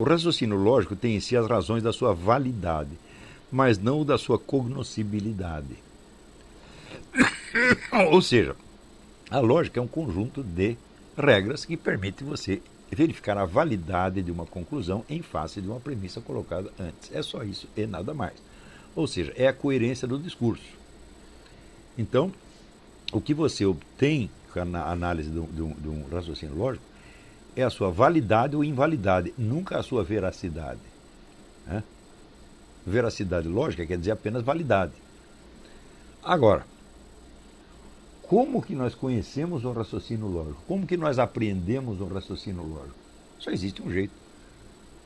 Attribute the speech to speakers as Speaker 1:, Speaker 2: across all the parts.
Speaker 1: O raciocínio lógico tem em si as razões da sua validade, mas não da sua cognoscibilidade. Ou seja, a lógica é um conjunto de regras que permite você verificar a validade de uma conclusão em face de uma premissa colocada antes. É só isso e nada mais. Ou seja, é a coerência do discurso. Então, o que você obtém na análise de um raciocínio lógico é a sua validade ou invalidade, nunca a sua veracidade. Né? Veracidade lógica quer dizer apenas validade. Agora, como que nós conhecemos o raciocínio lógico? Como que nós apreendemos o raciocínio lógico? Só existe um jeito.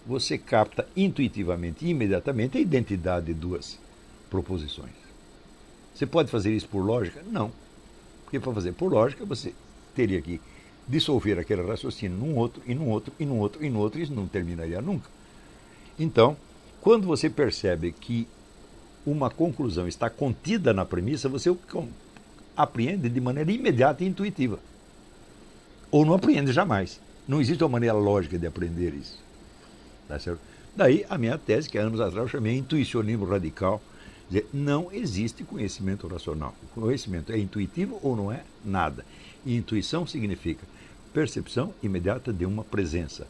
Speaker 1: Você capta intuitivamente e imediatamente a identidade de duas proposições. Você pode fazer isso por lógica? Não. Porque para fazer por lógica, você teria que dissolver aquele raciocínio num outro, e num outro, e num outro, e num outro, e isso não terminaria nunca. Então, quando você percebe que uma conclusão está contida na premissa, você apreende de maneira imediata e intuitiva. Ou não apreende jamais. Não existe uma maneira lógica de aprender isso. Tá certo? Daí a minha tese, que há anos atrás eu chamei intuicionismo radical. Quer dizer, não existe conhecimento racional. O conhecimento é intuitivo ou não é? Nada. E intuição significa percepção imediata de uma presença.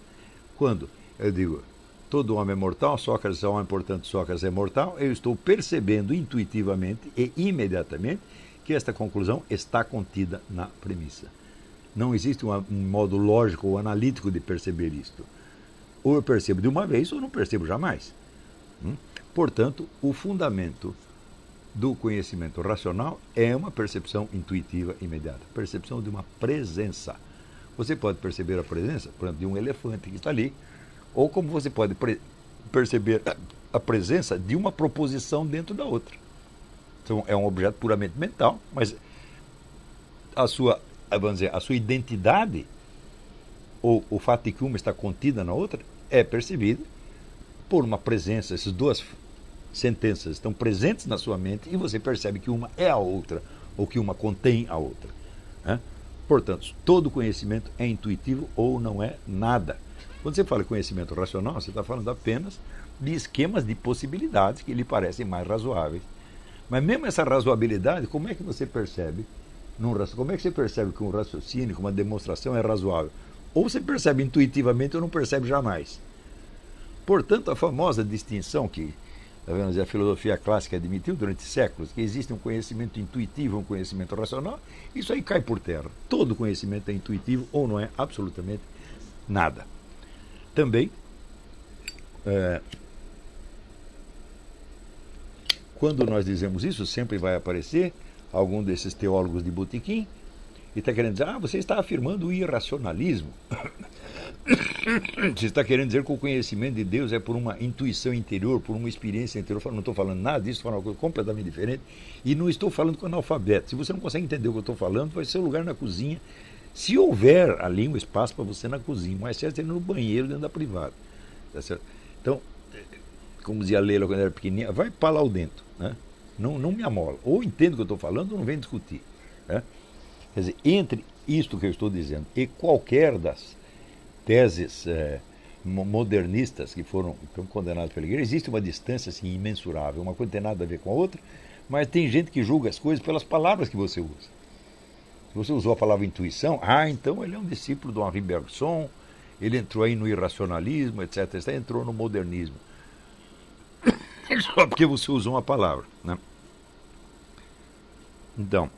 Speaker 1: Quando eu digo, todo homem é mortal, Sócrates é homem, portanto Sócrates é mortal, eu estou percebendo intuitivamente e imediatamente que esta conclusão está contida na premissa. Não existe um modo lógico ou analítico de perceber isto. Ou eu percebo de uma vez ou não percebo jamais. Portanto, o fundamento do conhecimento racional é uma percepção intuitiva imediata, percepção de uma presença. Você pode perceber a presença, por exemplo, de um elefante que está ali, ou como você pode perceber a presença de uma proposição dentro da outra. Então, é um objeto puramente mental, mas a sua identidade, ou o fato de que uma está contida na outra, é percebido por uma presença. Essas duas sentenças estão presentes na sua mente e você percebe que uma é a outra, ou que uma contém a outra. Né? Portanto, todo conhecimento é intuitivo ou não é nada. Quando você fala em conhecimento racional, você está falando apenas de esquemas de possibilidades que lhe parecem mais razoáveis. Mas mesmo essa razoabilidade, como é que você percebe? Como é que você percebe que um raciocínio, que uma demonstração é razoável? Ou você percebe intuitivamente ou não percebe jamais. Portanto, a famosa distinção que a filosofia clássica admitiu durante séculos, que existe um conhecimento intuitivo e um conhecimento racional, isso aí cai por terra. Todo conhecimento é intuitivo ou não é absolutamente nada. Também, quando nós dizemos isso, sempre vai aparecer algum desses teólogos de botequim e está querendo dizer, você está afirmando o irracionalismo. Você está querendo dizer que o conhecimento de Deus é por uma intuição interior, por uma experiência interior. Eu não estou falando nada disso, estou falando uma coisa completamente diferente. E não estou falando com analfabeto. Se você não consegue entender o que eu estou falando, vai ser o lugar na cozinha. Se houver ali um espaço para você na cozinha, mas certo é no banheiro, dentro da privada. Tá certo? Então, como dizia a Leila quando era pequenininha, vai para lá dentro. Né? Não me amola. Ou entende o que eu estou falando ou não vem discutir. Né? Quer dizer, entre isto que eu estou dizendo e qualquer das teses modernistas que foram condenadas pela igreja, existe uma distância assim, imensurável. Uma coisa não tem nada a ver com a outra, mas tem gente que julga as coisas pelas palavras que você usa. Se você usou a palavra intuição, então ele é um discípulo do Henri Bergson, ele entrou aí no irracionalismo, etc. Ele entrou no modernismo. Só porque você usou uma palavra. Né? Então,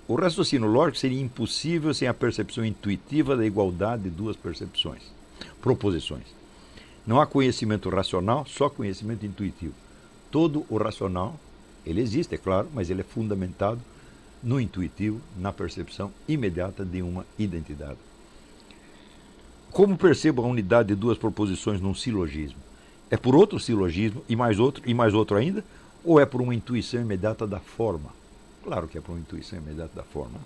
Speaker 1: o raciocínio lógico seria impossível sem a percepção intuitiva da igualdade de duas proposições. Não há conhecimento racional, só conhecimento intuitivo. Todo o racional, ele existe, é claro, mas ele é fundamentado no intuitivo, na percepção imediata de uma identidade. Como percebo a unidade de duas proposições num silogismo? É por outro silogismo, e mais outro ainda, ou é por uma intuição imediata da forma? Claro que é por uma intuição imediata da forma.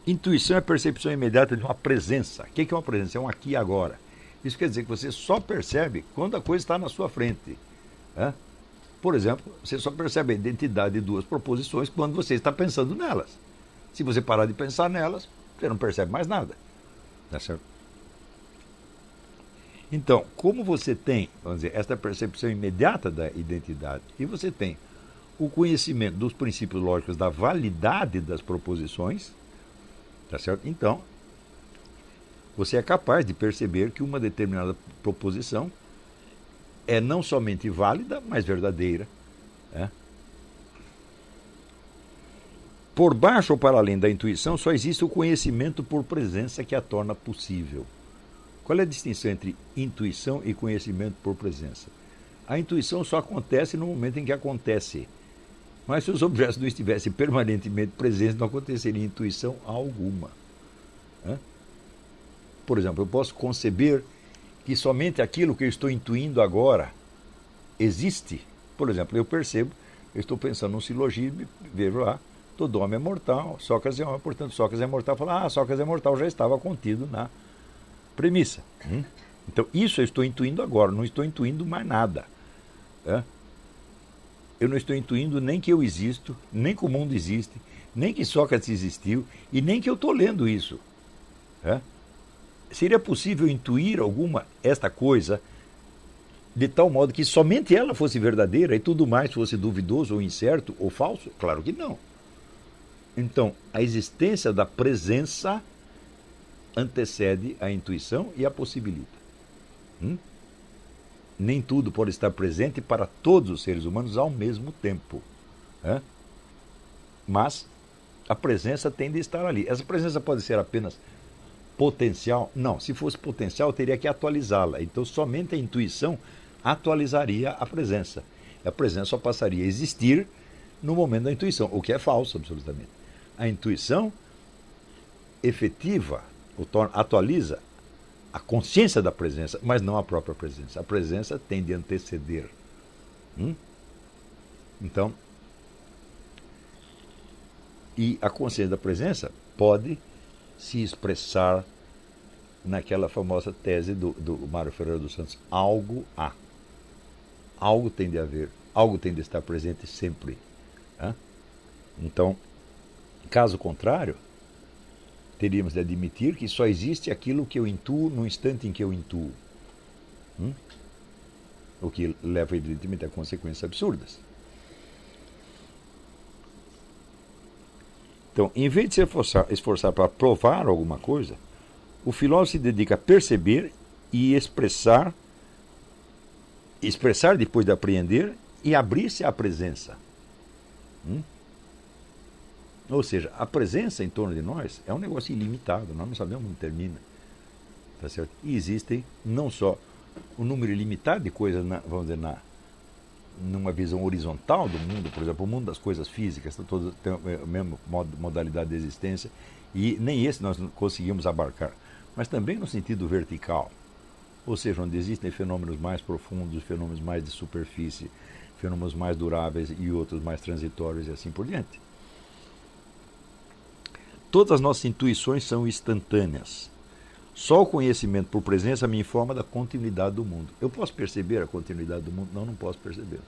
Speaker 1: Intuição é a percepção imediata de uma presença. O que é uma presença? É um aqui e agora. Isso quer dizer que você só percebe quando a coisa está na sua frente. Por exemplo, você só percebe a identidade de duas proposições quando você está pensando nelas. Se você parar de pensar nelas, você não percebe mais nada. Tá certo? Então, como você tem, vamos dizer, esta percepção imediata da identidade e você tem o conhecimento dos princípios lógicos da validade das proposições, tá certo? Então, você é capaz de perceber que uma determinada proposição é não somente válida, mas verdadeira. Né? Por baixo ou para além da intuição, só existe o conhecimento por presença que a torna possível. Qual é a distinção entre intuição e conhecimento por presença? A intuição só acontece no momento em que acontece. Mas se os objetos não estivessem permanentemente presentes, não aconteceria intuição alguma. Né? Por exemplo, eu posso conceber que somente aquilo que eu estou intuindo agora existe. Por exemplo, eu percebo, eu estou pensando num silogismo, vejo lá, todo homem é mortal, Sócrates é homem, portanto Sócrates é mortal. Eu falo, Sócrates é mortal, já estava contido na premissa. Então, isso eu estou intuindo agora, não estou intuindo mais nada. Eu não estou intuindo nem que eu existo, nem que o mundo existe, nem que Sócrates existiu, e nem que eu estou lendo isso. Seria possível intuir esta coisa de tal modo que somente ela fosse verdadeira e tudo mais fosse duvidoso ou incerto ou falso? Claro que não. Então, a existência da presença antecede a intuição e a possibilita. Nem tudo pode estar presente para todos os seres humanos ao mesmo tempo. Mas a presença tem de estar ali. Essa presença pode ser apenas potencial? Não, se fosse potencial, eu teria que atualizá-la. Então, somente a intuição atualizaria a presença. A presença só passaria a existir no momento da intuição, o que é falso, absolutamente. A intuição efetiva, atualiza a consciência da presença, mas não a própria presença. A presença tem de anteceder. Então, e a consciência da presença pode se expressar naquela famosa tese do Mário Ferreira dos Santos: algo há. Algo tem de haver, algo tem de estar presente sempre. Então, caso contrário, teríamos de admitir que só existe aquilo que eu intuo no instante em que eu intuo. O que leva, evidentemente, a consequências absurdas. Então, em vez de se esforçar para provar alguma coisa, o filósofo se dedica a perceber e expressar depois de apreender e abrir-se à presença. Ou seja, a presença em torno de nós é um negócio ilimitado, nós não sabemos onde termina. Tá certo? E existem não só um número ilimitado de coisas, vamos dizer, numa visão horizontal do mundo, por exemplo, o mundo das coisas físicas, todos têm a mesma modalidade de existência, e nem esse nós conseguimos abarcar, mas também no sentido vertical, ou seja, onde existem fenômenos mais profundos, fenômenos mais de superfície, fenômenos mais duráveis e outros mais transitórios e assim por diante. Todas as nossas intuições são instantâneas. Só o conhecimento por presença me informa da continuidade do mundo. Eu posso perceber a continuidade do mundo? Não posso perceber.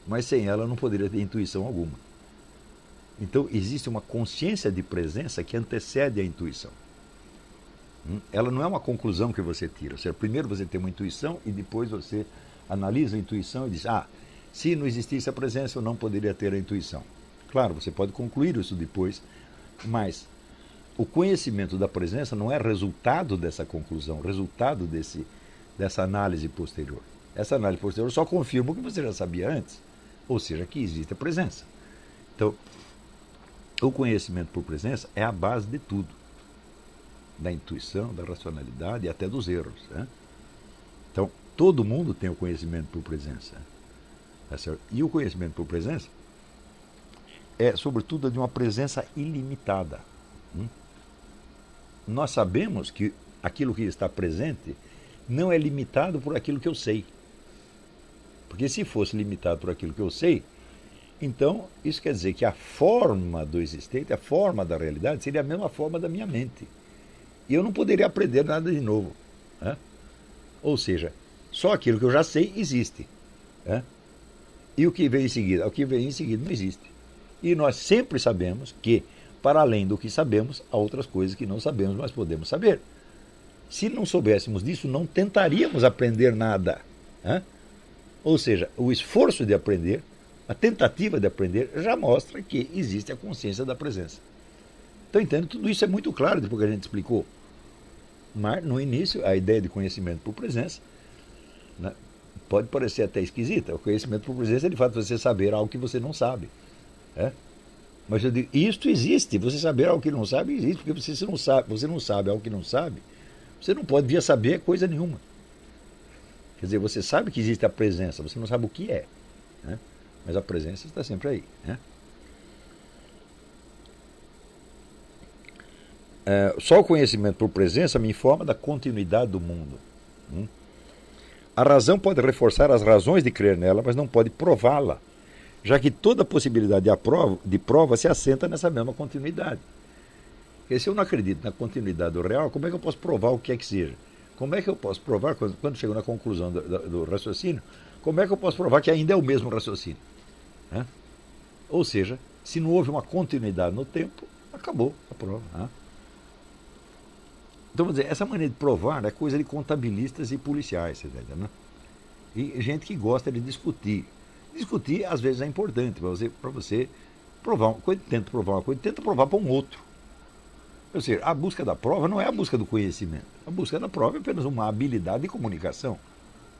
Speaker 1: Mas sem ela eu não poderia ter intuição alguma. Então existe uma consciência de presença que antecede a intuição. Ela não é uma conclusão que você tira. Ou seja, primeiro você tem uma intuição e depois você analisa a intuição e diz: se não existisse a presença eu não poderia ter a intuição. Claro, você pode concluir isso depois, mas o conhecimento da presença não é resultado dessa conclusão, resultado dessa análise posterior. Essa análise posterior só confirma o que você já sabia antes, ou seja, que existe a presença. Então, o conhecimento por presença é a base de tudo, da intuição, da racionalidade e até dos erros. Então, todo mundo tem o conhecimento por presença. E o conhecimento por presença é, sobretudo, de uma presença ilimitada. Nós sabemos que aquilo que está presente não é limitado por aquilo que eu sei. Porque se fosse limitado por aquilo que eu sei, então isso quer dizer que a forma do existente, a forma da realidade, seria a mesma forma da minha mente. E eu não poderia aprender nada de novo. Ou seja, só aquilo que eu já sei existe. E o que vem em seguida? O que vem em seguida não existe. E nós sempre sabemos que, para além do que sabemos, há outras coisas que não sabemos, mas podemos saber. Se não soubéssemos disso, não tentaríamos aprender nada. Né? Ou seja, o esforço de aprender, a tentativa de aprender, já mostra que existe a consciência da presença. Então, entende? Tudo isso é muito claro depois que a gente explicou. Mas, no início, a ideia de conhecimento por presença, né, pode parecer até esquisita. O conhecimento por presença é de fato você saber algo que você não sabe. Né? Mas eu digo, isto existe. Você saber algo que não sabe existe, porque você não sabe algo que não sabe, você não pode vir a saber coisa nenhuma. Quer dizer, você sabe que existe a presença, você não sabe o que é. Né? Mas a presença está sempre aí. Né? Só o conhecimento por presença me informa da continuidade do mundo. A razão pode reforçar as razões de crer nela, mas não pode prová-la, já que toda possibilidade de prova se assenta nessa mesma continuidade. Porque se eu não acredito na continuidade do real, como é que eu posso provar o que é que seja? Como é que eu posso provar, quando chego na conclusão do raciocínio, como é que eu posso provar que ainda é o mesmo raciocínio? Né? Ou seja, se não houve uma continuidade no tempo, acabou a prova. Né? Então, vamos dizer, essa maneira de provar é coisa de contabilistas e policiais, você está entendendo? E gente que gosta de discutir. Discutir, às vezes, é importante para você provar uma coisa, tenta provar uma coisa, tenta provar para um outro. Ou seja, a busca da prova não é a busca do conhecimento. A busca da prova é apenas uma habilidade de comunicação.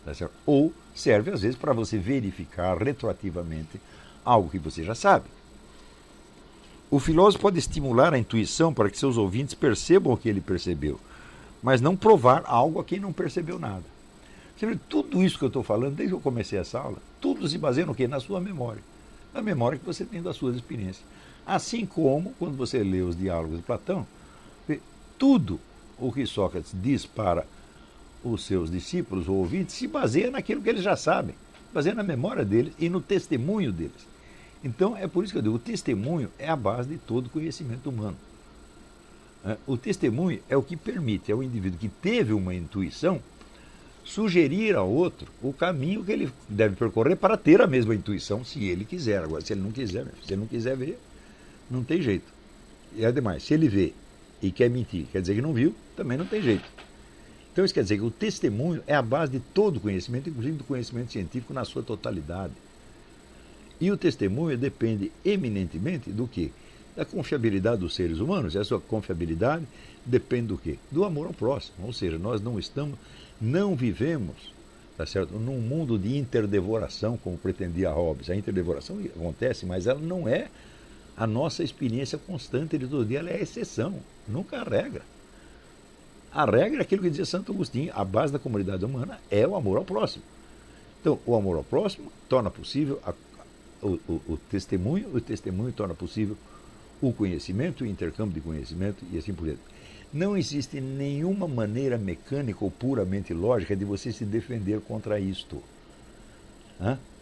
Speaker 1: Tá certo? Ou serve, às vezes, para você verificar retroativamente algo que você já sabe. O filósofo pode estimular a intuição para que seus ouvintes percebam o que ele percebeu, mas não provar algo a quem não percebeu nada. Você vê, tudo isso que eu estou falando, desde que eu comecei essa aula, tudo se baseia no quê? Na sua memória. Na memória que você tem das suas experiências. Assim como, quando você lê os diálogos de Platão, tudo o que Sócrates diz para os seus discípulos ou ouvintes se baseia naquilo que eles já sabem, baseia na memória deles e no testemunho deles. Então, é por isso que eu digo, o testemunho é a base de todo conhecimento humano. O testemunho é o que permite ao indivíduo que teve uma intuição sugerir ao outro o caminho que ele deve percorrer para ter a mesma intuição, se ele quiser. Agora, se ele não quiser ver, não tem jeito. E ademais, se ele vê e quer mentir, quer dizer que não viu, também não tem jeito. Então, isso quer dizer que o testemunho é a base de todo conhecimento, inclusive do conhecimento científico na sua totalidade. E o testemunho depende eminentemente do quê? Da confiabilidade dos seres humanos. E a sua confiabilidade depende do quê? Do amor ao próximo. Ou seja, nós não vivemos, tá certo, num mundo de interdevoração, como pretendia Hobbes. A interdevoração acontece, mas ela não é a nossa experiência constante de todo dia, ela é a exceção, nunca a regra. A regra é aquilo que dizia Santo Agostinho, a base da comunidade humana é o amor ao próximo. Então, o amor ao próximo torna possível o testemunho torna possível o conhecimento, o intercâmbio de conhecimento e assim por diante. Não existe nenhuma maneira mecânica ou puramente lógica de você se defender contra isto.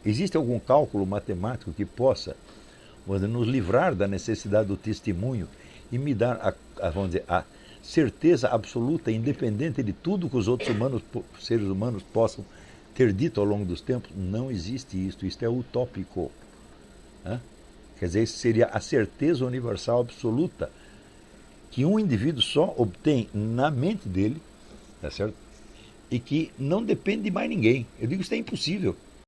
Speaker 1: Existe algum cálculo matemático que possa nos livrar da necessidade do testemunho e me dar a certeza absoluta, independente de tudo que os outros seres humanos possam ter dito ao longo dos tempos? Não existe isto. Isto é utópico. Quer dizer, isso seria a certeza universal absoluta que um indivíduo só obtém na mente dele, tá certo? E que não depende de mais ninguém. Eu digo que isso é impossível.